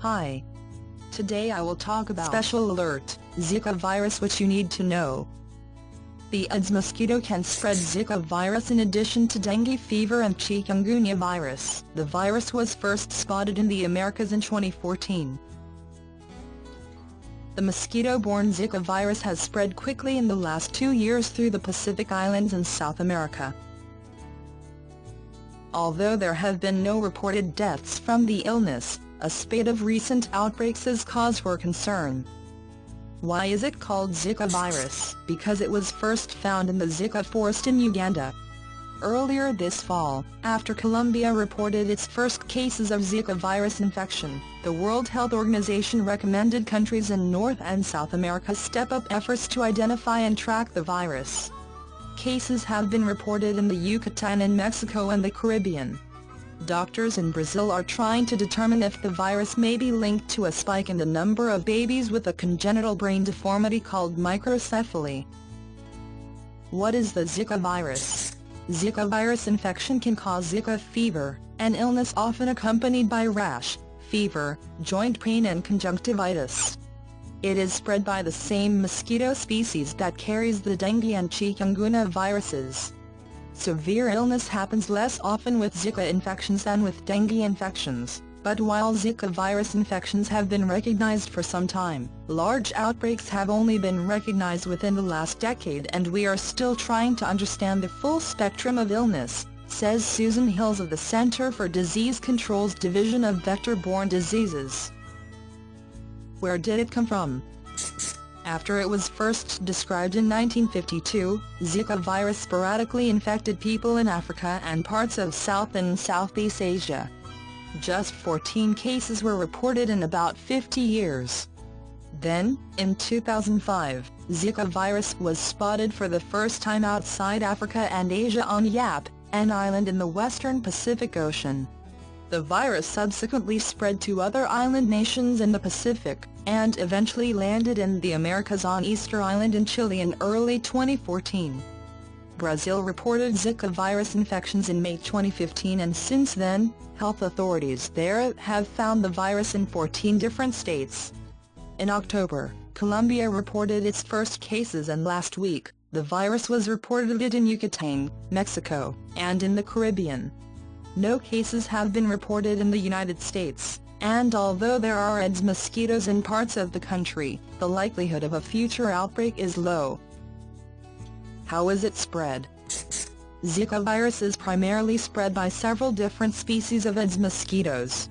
Hi. Today I will talk about special alert, Zika virus which you need to know. The Aedes mosquito can spread Zika virus in addition to dengue fever and Chikungunya virus. The virus was first spotted in the Americas in 2014. The mosquito-borne Zika virus has spread quickly in the last 2 years through the Pacific Islands and South America. Although there have been no reported deaths from the illness, a spate of recent outbreaks is cause for concern. Why is it called Zika virus? Because it was first found in the Zika forest in Uganda. Earlier this fall, after Colombia reported its first cases of Zika virus infection, the World Health Organization recommended countries in North and South America step up efforts to identify and track the virus. Cases have been reported in the Yucatan in Mexico and the Caribbean. Doctors in Brazil are trying to determine if the virus may be linked to a spike in the number of babies with a congenital brain deformity called microcephaly. What is the Zika virus? Zika virus infection can cause Zika fever, an illness often accompanied by rash, fever, joint pain and conjunctivitis. It is spread by the same mosquito species that carries the dengue and chikungunya viruses. Severe illness happens less often with Zika infections than with dengue infections, but while Zika virus infections have been recognized for some time, large outbreaks have only been recognized within the last decade and we are still trying to understand the full spectrum of illness, says Susan Hills of the Center for Disease Control's Division of Vector-Borne Diseases. Where did it come from? After it was first described in 1952, Zika virus sporadically infected people in Africa and parts of South and Southeast Asia. Just 14 cases were reported in about 50 years. Then, in 2005, Zika virus was spotted for the first time outside Africa and Asia on Yap, an island in the western Pacific Ocean. The virus subsequently spread to other island nations in the Pacific, and eventually landed in the Americas on Easter Island in Chile in early 2014. Brazil reported Zika virus infections in May 2015 and since then, health authorities there have found the virus in 14 different states. In October, Colombia reported its first cases and last week, the virus was reported in Yucatan, Mexico, and in the Caribbean. No cases have been reported in the United States, and although there are Aedes mosquitoes in parts of the country, the likelihood of a future outbreak is low. How is it spread? Zika virus is primarily spread by several different species of Aedes mosquitoes.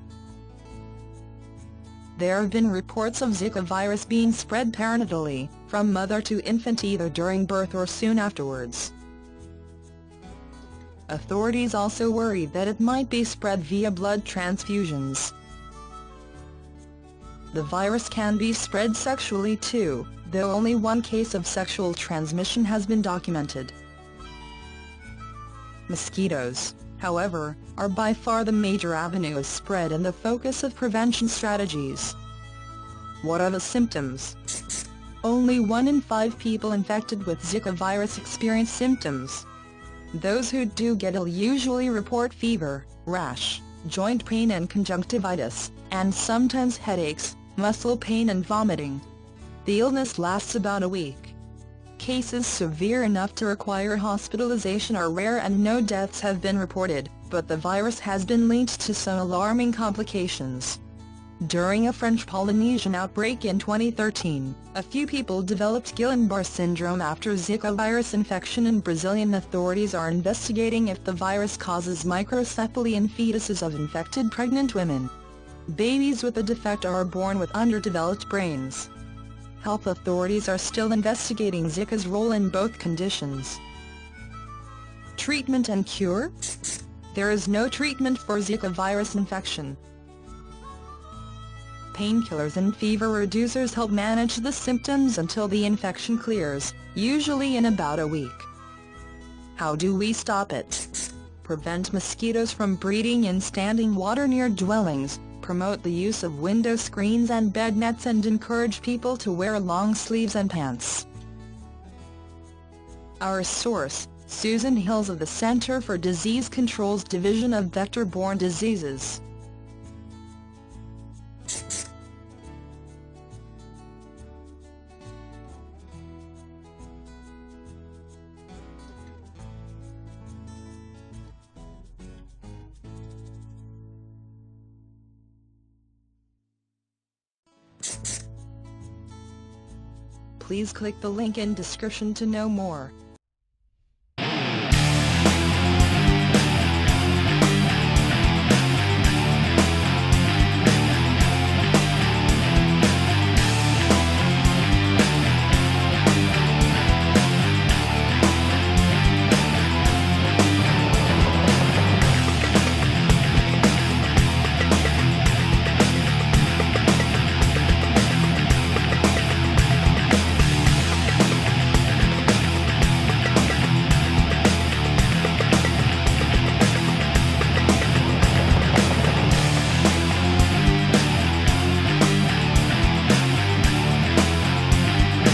There have been reports of Zika virus being spread perinatally, from mother to infant either during birth or soon afterwards. Authorities also worry that it might be spread via blood transfusions. The virus can be spread sexually too, though only one case of sexual transmission has been documented. Mosquitoes, however, are by far the major avenue of spread and the focus of prevention strategies. What are the symptoms? Only 1 in 5 people infected with Zika virus experience symptoms. Those who do get ill usually report fever, rash, joint pain and conjunctivitis, and sometimes headaches, muscle pain and vomiting. The illness lasts about a week. Cases severe enough to require hospitalization are rare and no deaths have been reported, but the virus has been linked to some alarming complications. During a French Polynesian outbreak in 2013, a few people developed Guillain-Barré syndrome after Zika virus infection and Brazilian authorities are investigating if the virus causes microcephaly in fetuses of infected pregnant women. Babies with a defect are born with underdeveloped brains. Health authorities are still investigating Zika's role in both conditions. Treatment and cure? There is no treatment for Zika virus infection. Painkillers and fever reducers help manage the symptoms until the infection clears, usually in about a week. How do we stop it? Prevent mosquitoes from breeding in standing water near dwellings, promote the use of window screens and bed nets and encourage people to wear long sleeves and pants. Our source, Susan Hills of the Center for Disease Control's Division of Vector-Borne Diseases. Please click the link in description to know more.